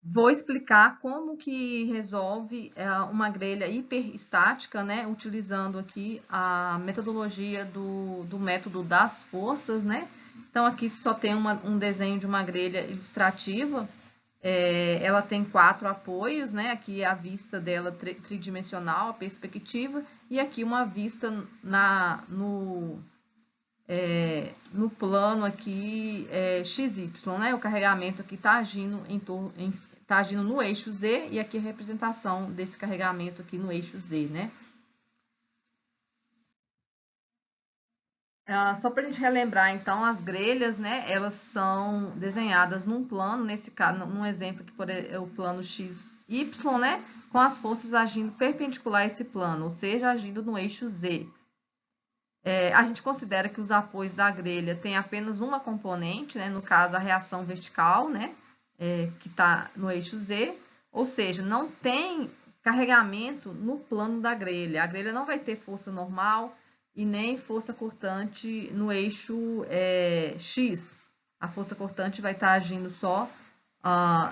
Vou explicar como que resolve uma grelha hiperestática, né? Utilizando aqui a metodologia do método das forças, né? Então, aqui só tem um desenho de uma grelha ilustrativa. Ela tem 4 apoios, né? Aqui a vista dela tridimensional, a perspectiva, e aqui uma vista no plano aqui XY, né? O carregamento aqui está agindo tá agindo no eixo Z, e aqui a representação desse carregamento aqui no eixo Z, né? Só para a gente relembrar, então, as grelhas, né, elas são desenhadas num plano, nesse caso, num exemplo que é o plano XY, né, com as forças agindo perpendicular a esse plano, ou seja, agindo no eixo Z. A gente considera que os apoios da grelha têm apenas uma componente, né, no caso, a reação vertical, né, que está no eixo Z, ou seja, não tem carregamento no plano da grelha. A grelha não vai ter força normal e nem força cortante no eixo X. A força cortante vai estar agindo só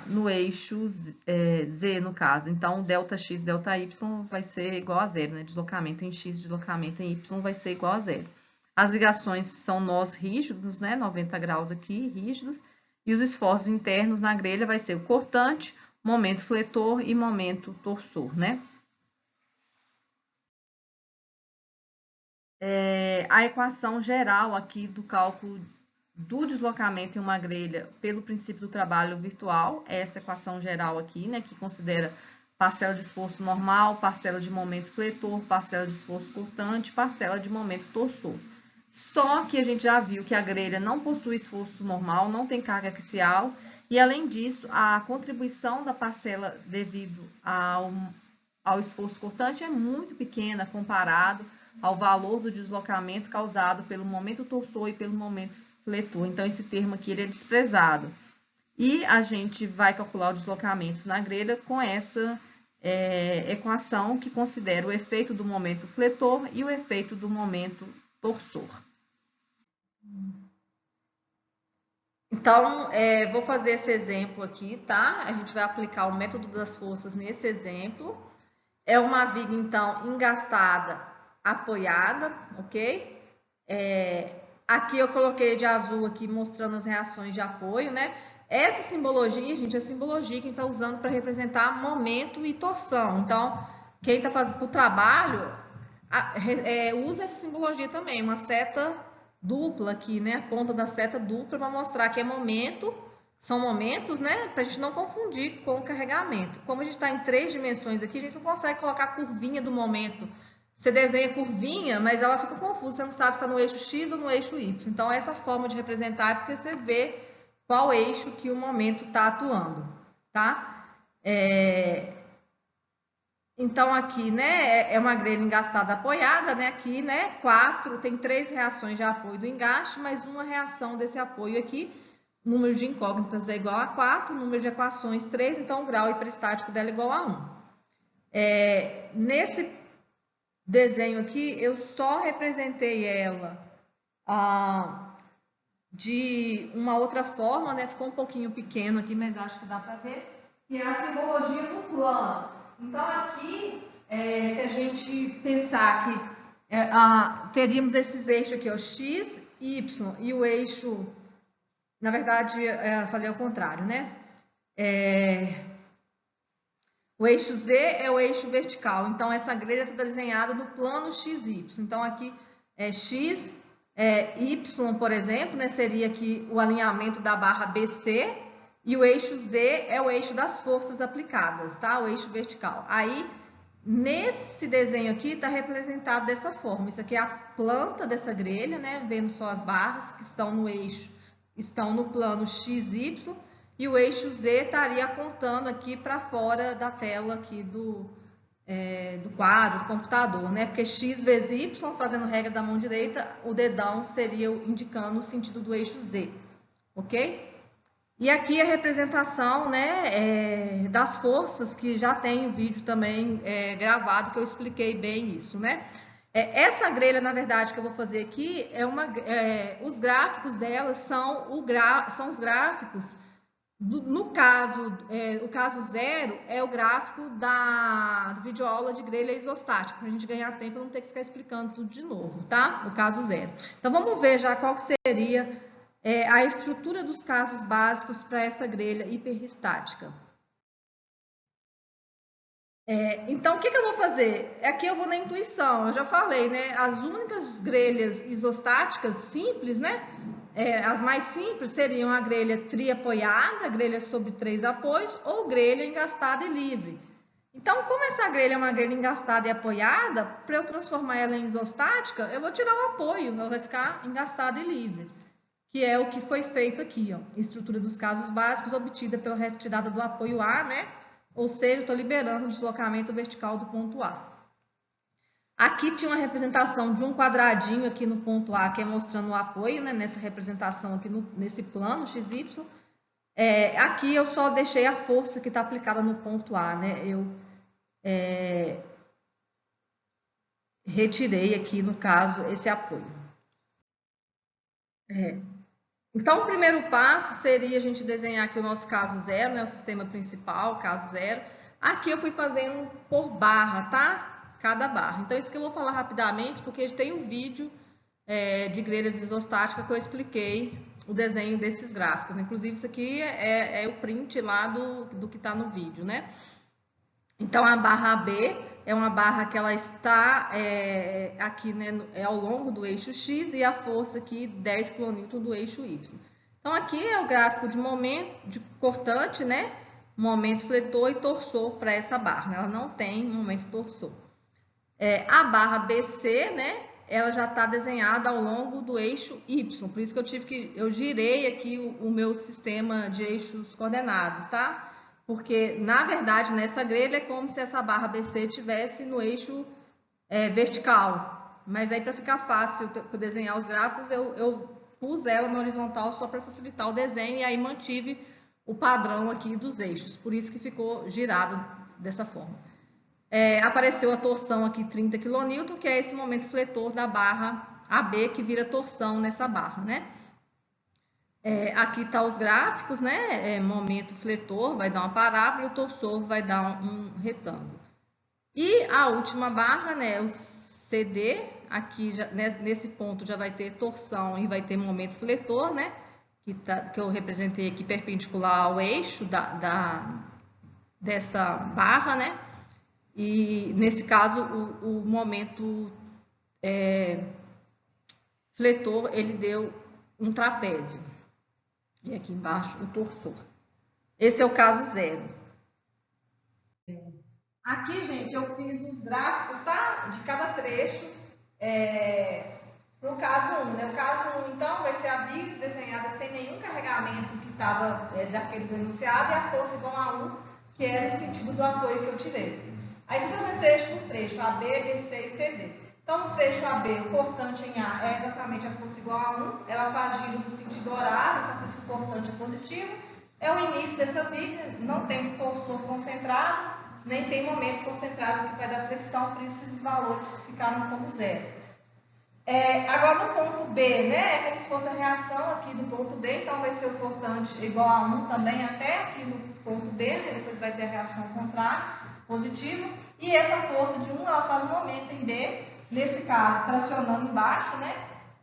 no eixo Z, no caso. Então, delta X, delta Y vai ser igual a zero, né? Deslocamento em X, deslocamento em Y vai ser igual a zero. As ligações são nós rígidos, né? 90 graus aqui, rígidos. E os esforços internos na grelha vai ser o cortante, momento fletor e momento torsor, né? A equação geral aqui do cálculo do deslocamento em uma grelha pelo princípio do trabalho virtual, é essa equação geral aqui, né, que considera parcela de esforço normal, parcela de momento fletor, parcela de esforço cortante, parcela de momento torsor. Só que a gente já viu que a grelha não possui esforço normal, não tem carga axial, e além disso, a contribuição da parcela devido ao esforço cortante é muito pequena comparado ao valor do deslocamento causado pelo momento torsor e pelo momento fletor. Então, esse termo aqui ele é desprezado. E a gente vai calcular o deslocamento na grelha com essa equação que considera o efeito do momento fletor e o efeito do momento torsor. Então, vou fazer esse exemplo aqui, tá? A gente vai aplicar o método das forças nesse exemplo. É uma viga, então, engastada, apoiada, ok? Aqui eu coloquei de azul aqui mostrando as reações de apoio, né? Essa simbologia, gente, é a simbologia que a gente está usando para representar momento e torção. Então, quem está fazendo o trabalho usa essa simbologia também, uma seta dupla aqui, né? A ponta da seta dupla para mostrar que é momento, são momentos, né? Para a gente não confundir com o carregamento. Como a gente está em 3 dimensões aqui, a gente não consegue colocar a curvinha do momento. Você desenha curvinha, mas ela fica confusa, você não sabe se está no eixo X ou no eixo Y. Então, essa forma de representar é porque você vê qual eixo que o momento está atuando, tá? Então, aqui, né, é uma grelha engastada apoiada, né, aqui, né, 4, tem 3 reações de apoio do engaste, mais uma reação desse apoio aqui, número de incógnitas é igual a 4, número de equações 3, então o grau hiperestático dela é igual a 1. Nesse desenho aqui, eu só representei ela de uma outra forma, né, ficou um pouquinho pequeno aqui, mas acho que dá para ver, que é a simbologia do plano. Então, aqui, se a gente pensar que teríamos esses eixos aqui, o X, Y, e o eixo, na verdade, falei ao contrário, né? O eixo Z é o eixo vertical, então essa grelha está desenhada no plano XY. Então, aqui é X, Y, por exemplo, né, seria aqui o alinhamento da barra BC, e o eixo Z é o eixo das forças aplicadas, tá? O eixo vertical. Aí, nesse desenho aqui, está representado dessa forma. Isso aqui é a planta dessa grelha, né? Vendo só as barras que estão no eixo, estão no plano XY, e o eixo Z estaria apontando aqui para fora da tela aqui do quadro, do computador, né? Porque X vezes Y, fazendo regra da mão direita, o dedão seria indicando o sentido do eixo Z, ok? E aqui a representação, né, das forças, que já tem o vídeo também gravado, que eu expliquei bem isso, né? Essa grelha, na verdade, que eu vou fazer aqui, os gráficos dela são os gráficos No caso, o caso 0 é o gráfico do videoaula de grelha isostática, para a gente ganhar tempo e não ter que ficar explicando tudo de novo, tá? O caso 0. Então, vamos ver já qual que seria a estrutura dos casos básicos para essa grelha hiperristática. Então, o que eu vou fazer? Aqui eu vou na intuição, eu já falei, né? As únicas grelhas isostáticas simples, né? As mais simples seriam a grelha triapoiada, grelha sobre 3 apoios, ou grelha engastada e livre. Então, como essa grelha é uma grelha engastada e apoiada, para eu transformar ela em isostática, eu vou tirar o apoio, ela vai ficar engastada e livre, que é o que foi feito aqui, ó. Estrutura dos casos básicos obtida pela retirada do apoio A, né? Ou seja, estou liberando o deslocamento vertical do ponto A. Aqui tinha uma representação de um quadradinho aqui no ponto A, que é mostrando o apoio, né, nessa representação aqui nesse plano XY. Aqui eu só deixei a força que está aplicada no ponto A, né? Eu retirei aqui, no caso, esse apoio. Então, o primeiro passo seria a gente desenhar aqui o nosso caso 0, né, o sistema principal, caso 0. Aqui eu fui fazendo por barra, tá? Cada barra. Então, isso que eu vou falar rapidamente, porque tem um vídeo de grelhas isostáticas que eu expliquei o desenho desses gráficos. Inclusive, isso aqui é o print lá do que está no vídeo, né? Então, a barra AB é uma barra que ela está aqui, né, ao longo do eixo X e a força aqui 10 kN do eixo Y. Então, aqui é o gráfico de momento, de cortante, né? Momento fletor e torsor para essa barra. Ela não tem momento torsor. A barra BC, né? Ela já está desenhada ao longo do eixo Y. Por isso que eu girei aqui o meu sistema de eixos coordenados, tá? Porque, na verdade, nessa grelha é como se essa barra BC estivesse no eixo vertical. Mas aí, para ficar fácil para desenhar os gráficos, eu pus ela na horizontal só para facilitar o desenho e aí mantive o padrão aqui dos eixos. Por isso que ficou girado dessa forma. Apareceu a torção aqui 30 kN, que é esse momento fletor da barra AB que vira torção nessa barra, né? Aqui está os gráficos, né? Momento fletor vai dar uma parábola e o torsor vai dar um retângulo. E a última barra, né? O CD, aqui já, nesse ponto já vai ter torção e vai ter momento fletor, né? Que eu representei aqui perpendicular ao eixo dessa barra, né? E nesse caso o momento fletor ele deu um trapézio. E aqui embaixo o torsor. Esse é o caso 0. Aqui, gente, eu fiz os gráficos, tá? De cada trecho para o caso 1. Né? O caso 1, então, vai ser a viga desenhada sem nenhum carregamento que estava daquele do enunciado e a força igual a 1, que era o sentido do apoio que eu tirei. Aí, fui fazer trecho por trecho, AB, BC e CD. Então, no trecho AB, o cortante em A é exatamente a força igual a 1, ela faz giro no sentido horário, então por isso que o cortante é positivo. É o início dessa viga, não tem torsor concentrado, nem tem momento concentrado que vai dar flexão, por isso esses valores ficaram como 0. Agora no ponto B, né, é como se fosse a reação aqui do ponto B, então vai ser o cortante igual a 1 também até aqui no ponto B, né, depois vai ter a reação contrária, positiva, e essa força de 1 ela faz um momento em B, nesse caso tracionando embaixo, né,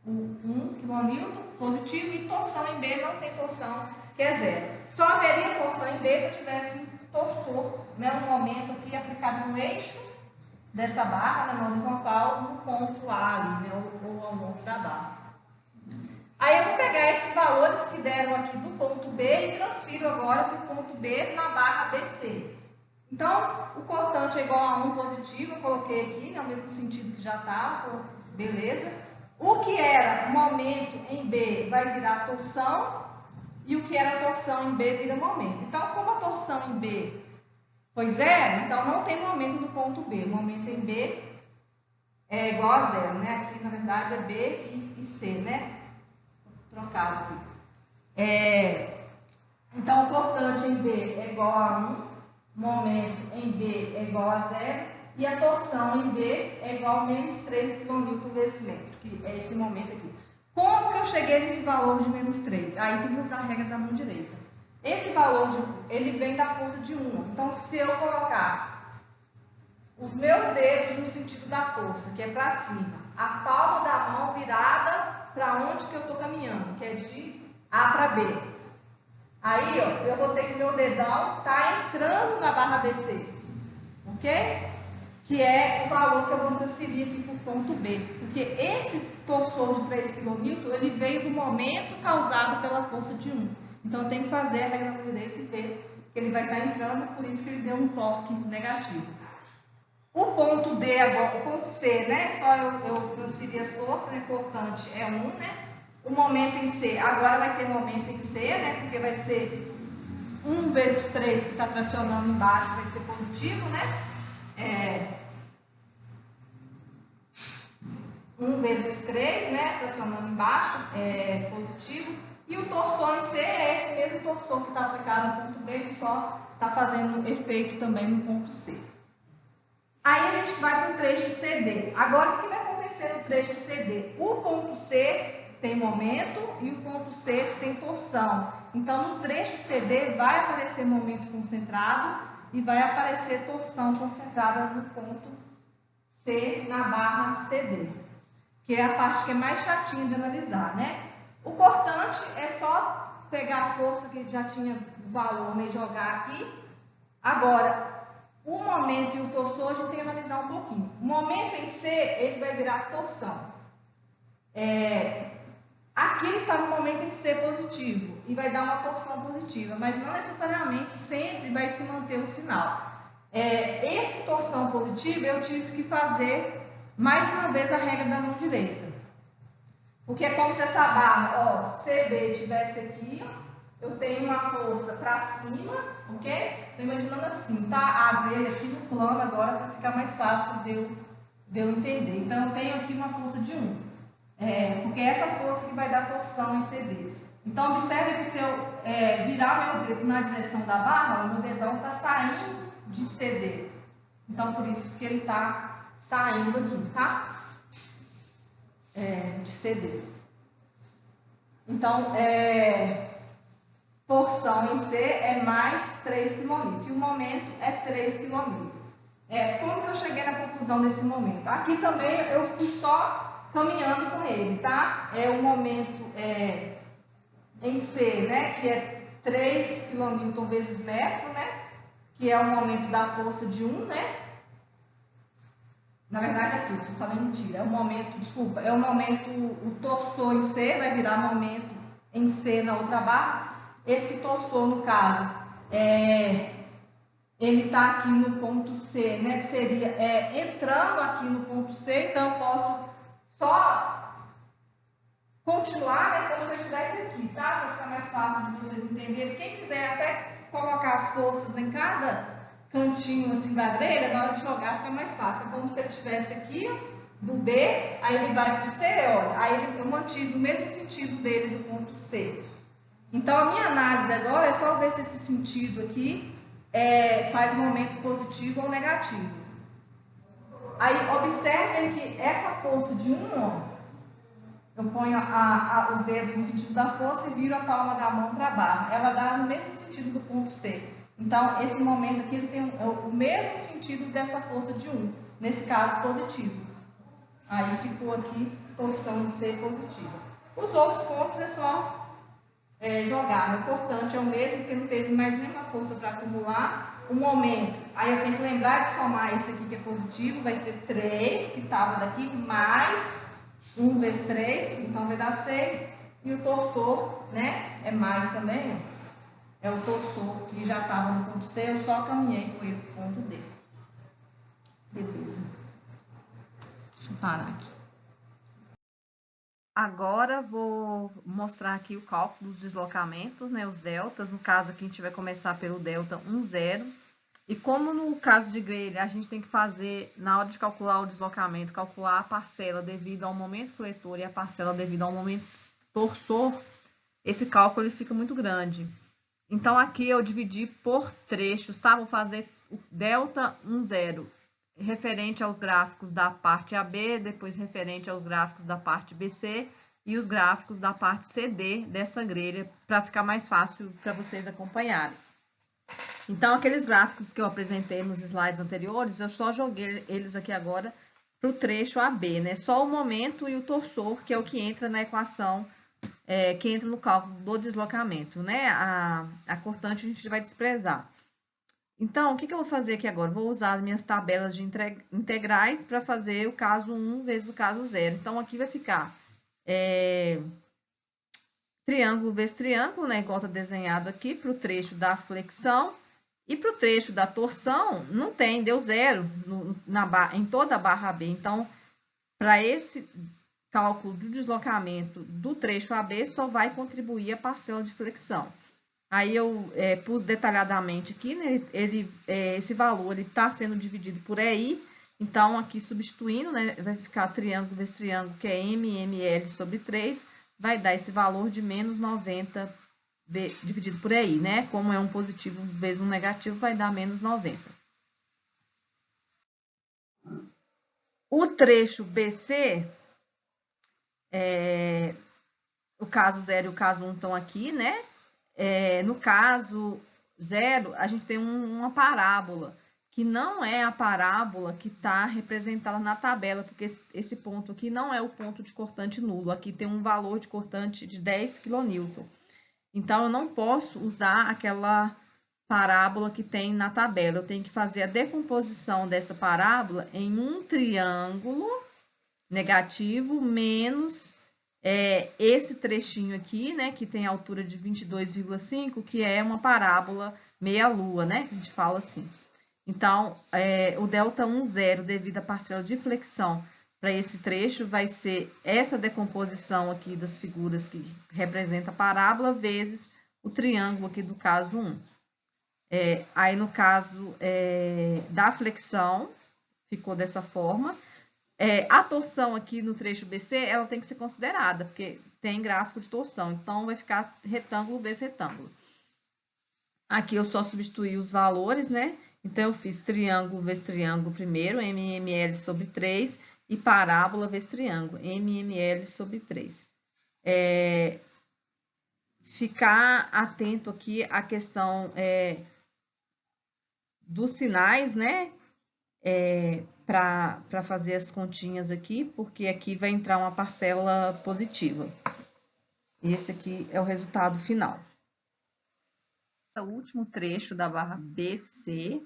o 1 kN positivo, e torção em B não tem torção, que é 0. Só haveria torção em B se eu tivesse um torsor, né, um momento aqui aplicado no eixo dessa barra, né, na horizontal, no ponto A ali, né, ou ao longo da barra. Aí eu vou pegar esses valores que deram aqui do ponto B e transfiro agora para o ponto B na barra BC. Então, o cortante é igual a 1 positivo, eu coloquei aqui, é o mesmo sentido que já estava, beleza. O que era momento em B vai virar torção, e o que era torção em B vira momento. Então, como a torção em B foi 0, então não tem momento no ponto B. O momento em B é igual a 0, né? Aqui, na verdade, é B e C, né? Trocado aqui. Então, o cortante em B é igual a 1, momento em B é igual a 0, e a torção em B é igual a menos 3 kN vezes metro, que é esse momento aqui. Como que eu cheguei nesse valor de menos 3? Aí tem que usar a regra da mão direita. Esse valor, ele vem da força de 1. Então, se eu colocar os meus dedos no sentido da força, que é para cima, a palma da mão virada para onde que eu estou caminhando, que é de A para B. Aí, ó, eu vou ter que meu dedão tá entrando na barra BC, ok? Que é o valor que eu vou transferir aqui para o ponto B. Porque esse torsor de 3 kN, ele veio do momento causado pela força de 1. Então, eu tenho que fazer a regra do direito e ver que ele vai estar entrando, por isso que ele deu um torque negativo. O ponto D agora, o ponto C, né? Só eu transferir as forças, o importante é 1, né? O momento em C, agora vai ter momento em C, né? Porque vai ser 1 vezes 3 que está tracionando embaixo, vai ser positivo, né? 1 vezes 3, né? Tracionando embaixo, é positivo. E o torsor em C é esse mesmo torsor que está aplicado no ponto B, que só está fazendo efeito também no ponto C. Aí a gente vai para o trecho CD. Agora, o que vai acontecer no trecho CD? O ponto C tem momento e o ponto C tem torção. Então, no trecho CD vai aparecer momento concentrado e vai aparecer torção concentrada no ponto C na barra CD, que é a parte que é mais chatinha de analisar, né? O cortante é só pegar a força que já tinha valor e jogar aqui. Agora, o momento e o torsor a gente tem que analisar um pouquinho. O momento em C, ele vai virar torção. Aqui ele está no momento em C positivo e vai dar uma torção positiva, mas não necessariamente sempre vai se manter o sinal. Esse torção positiva eu tive que fazer mais uma vez a regra da mão direita. Porque é como se essa barra, ó, CB tivesse aqui, ó, eu tenho uma força para cima, ok? Estou imaginando assim, tá? A grelha aqui no plano agora para ficar mais fácil de eu entender. Então, eu tenho aqui uma força de 1. Porque é essa força que vai dar torção em CD. Então, observe que se eu virar meus dedos na direção da barra, o meu dedão está saindo de CD. Então, por isso que ele está saindo aqui, tá? De CD. Então, torção em C é mais 3 kN, e o momento é 3 kN. Como que eu cheguei na conclusão desse momento? Aqui também eu fui só caminhando com ele, tá? O momento em C, né? Que é 3 kN vezes metro, né? Que é o momento da força de 1, né? Na verdade, aqui, eu falei mentira. É o momento, desculpa, é o momento, o torsor em C vai virar momento em C na outra barra. Esse torsor, no caso, ele está aqui no ponto C, né? Que seria entrando aqui no ponto C, então eu posso só continuar, né? Como se eu estivesse aqui, tá? Para ficar mais fácil de vocês entenderem. Quem quiser até colocar as forças em cada cantinho assim da grelha, na hora de jogar fica mais fácil. É como se ele estivesse aqui, do B, aí ele vai para o C, olha, aí eu mantive o mesmo sentido dele do ponto C. Então, a minha análise agora é só ver se esse sentido aqui faz momento positivo ou negativo. Aí, observem que essa força de 1, ó, eu ponho os dedos no sentido da força e viro a palma da mão para a barra. Ela dá no mesmo sentido do ponto C. Então, esse momento aqui ele tem o mesmo sentido dessa força de 1, nesse caso positivo. Aí ficou aqui torção em C positiva. Os outros pontos é só jogar. O importante é o mesmo, porque não teve mais nenhuma força para acumular. O momento, aí eu tenho que lembrar de somar esse aqui que é positivo, vai ser 3, que estava daqui, mais 1 vezes 3, então vai dar 6. E o torsor, né, é mais também, ó. É o torsor que já estava no ponto C, eu só caminhei com ele para o ponto D. Beleza. Deixa eu parar aqui. Agora vou mostrar aqui o cálculo dos deslocamentos, né, os deltas. No caso aqui a gente vai começar pelo delta 1, 0. E como no caso de grelha a gente tem que fazer, na hora de calcular o deslocamento, calcular a parcela devido ao momento fletor e a parcela devido ao momento torsor, esse cálculo ele fica muito grande. Então, aqui eu dividi por trechos, tá? Vou fazer o delta 1, 0, referente aos gráficos da parte AB, depois referente aos gráficos da parte BC, e os gráficos da parte CD dessa grelha, para ficar mais fácil para vocês acompanharem. Então, aqueles gráficos que eu apresentei nos slides anteriores, eu só joguei eles aqui agora para o trecho AB, né? Só o momento e o torsor, que é o que entra na equação, que entra no cálculo do deslocamento, né? A cortante a gente vai desprezar. Então, o que eu vou fazer aqui agora? Vou usar as minhas tabelas de integrais para fazer o caso 1 vezes o caso 0. Então, aqui vai ficar triângulo vezes triângulo, né? Igual está desenhado aqui, para o trecho da flexão. E para o trecho da torção, não tem, deu zero em toda a barra B. Então, para esse cálculo do deslocamento do trecho AB, só vai contribuir a parcela de flexão. Aí eu pus detalhadamente aqui, né? Esse valor está sendo dividido por EI. Então, aqui substituindo, né? Vai ficar triângulo vezes triângulo, que é ML sobre 3, vai dar esse valor de menos 90 dividido por EI, né? Como é um positivo vezes um negativo, vai dar menos 90. O trecho BC, o caso 0 e o caso 1 estão aqui, né? No caso 0, a gente tem uma parábola, que não é a parábola que está representada na tabela, porque esse ponto aqui não é o ponto de cortante nulo. Aqui tem um valor de cortante de 10 kN. Então, eu não posso usar aquela parábola que tem na tabela. Eu tenho que fazer a decomposição dessa parábola em um triângulo negativo menos esse trechinho aqui, né, que tem altura de 22,5, que é uma parábola meia-lua, né, que a gente fala assim. Então, o ΔI, 0, devido à parcela de flexão para esse trecho, vai ser essa decomposição aqui das figuras que representa a parábola, vezes o triângulo aqui do caso 1. Aí, no caso da flexão, ficou dessa forma. A torção aqui no trecho BC, ela tem que ser considerada, porque tem gráfico de torção. Então, vai ficar retângulo vezes retângulo. Aqui eu só substituí os valores, né? Então, eu fiz triângulo vezes triângulo primeiro, MML sobre 3, e parábola vezes triângulo, MML sobre 3. Ficar atento aqui à questão dos sinais, né? Para fazer as continhas aqui, porque aqui vai entrar uma parcela positiva. Esse aqui é o resultado final. O último trecho da barra BC,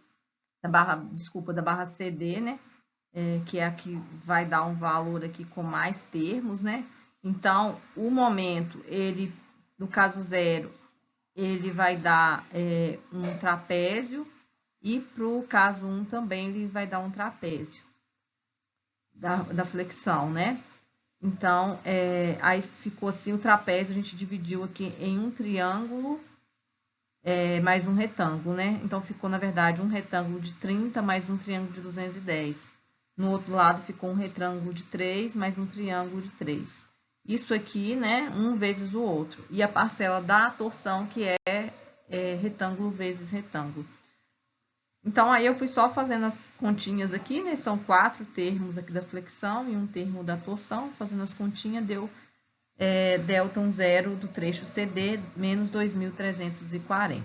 da barra CD, né? Que é a que vai dar um valor aqui com mais termos, né? Então, o momento, no caso 0, ele vai dar um trapézio, e para o caso 1 também ele vai dar um trapézio da flexão, né? Então, aí ficou assim o trapézio, a gente dividiu aqui em um triângulo mais um retângulo, né? Então, ficou, na verdade, um retângulo de 30 mais um triângulo de 210. No outro lado, ficou um retângulo de 3 mais um triângulo de 3. Isso aqui, né? Um vezes o outro. E a parcela da torção, que é retângulo vezes retângulo. Então, aí eu fui só fazendo as continhas aqui, né? São 4 termos aqui da flexão e um termo da torção. Fazendo as continhas, deu ΔI 0 do trecho CD, menos 2.340.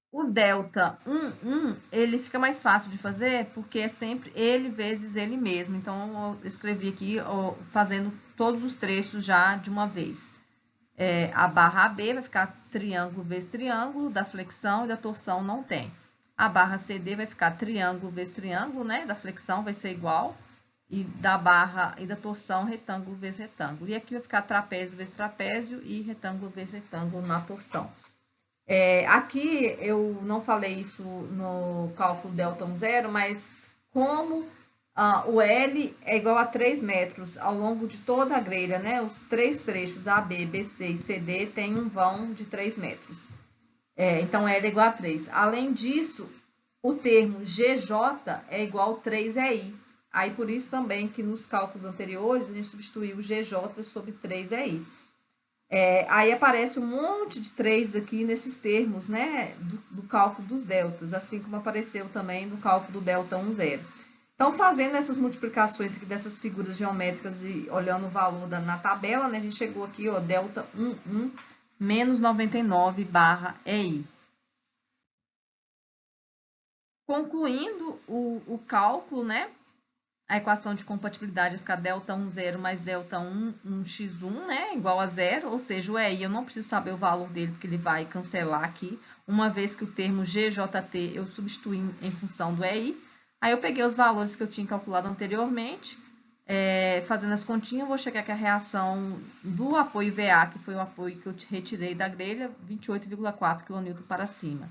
O ΔI, ele fica mais fácil de fazer, porque é sempre ele vezes ele mesmo. Então, eu escrevi aqui, fazendo todos os trechos já de uma vez. A barra AB vai ficar triângulo vezes triângulo, da flexão e da torção não tem. A barra CD vai ficar triângulo vezes triângulo, né? Da flexão vai ser igual. E da barra e da torção, retângulo vezes retângulo. E aqui vai ficar trapézio vezes trapézio e retângulo vezes retângulo na torção. Aqui eu não falei isso no cálculo ΔI 0, mas como o L é igual a 3 metros ao longo de toda a grelha, né? Os 3 trechos AB, BC e CD têm um vão de 3 metros. Então, L é igual a 3. Além disso, o termo GJ é igual a 3EI. Aí, por isso também que nos cálculos anteriores, a gente substituiu o GJ sobre 3EI. Aí aparece um monte de 3 aqui nesses termos, né? Do cálculo dos deltas, assim como apareceu também no cálculo do ΔI 0. Então, fazendo essas multiplicações aqui dessas figuras geométricas e olhando o valor na tabela, né, a gente chegou aqui, ó, delta 11 menos 99 barra EI. Concluindo o cálculo, né, a equação de compatibilidade vai ficar delta 10 mais delta 1x1, né, igual a zero, ou seja, o EI eu não preciso saber o valor dele, porque ele vai cancelar aqui, uma vez que o termo GJT eu substituí em função do EI. Aí eu peguei os valores que eu tinha calculado anteriormente, fazendo as continhas, eu vou chegar que a reação do apoio VA, que foi o apoio que eu retirei da grelha, 28,4 kN para cima.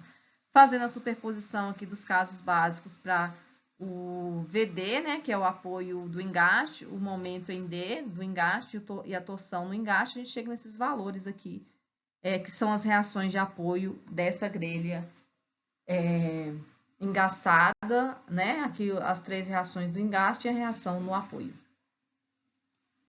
Fazendo a superposição aqui dos casos básicos para o VD, né, que é o apoio do engaste, o momento em D do engaste e a torção no engaste, a gente chega nesses valores aqui, que são as reações de apoio dessa grelha engastada, né, aqui as 3 reações do engaste e a reação no apoio.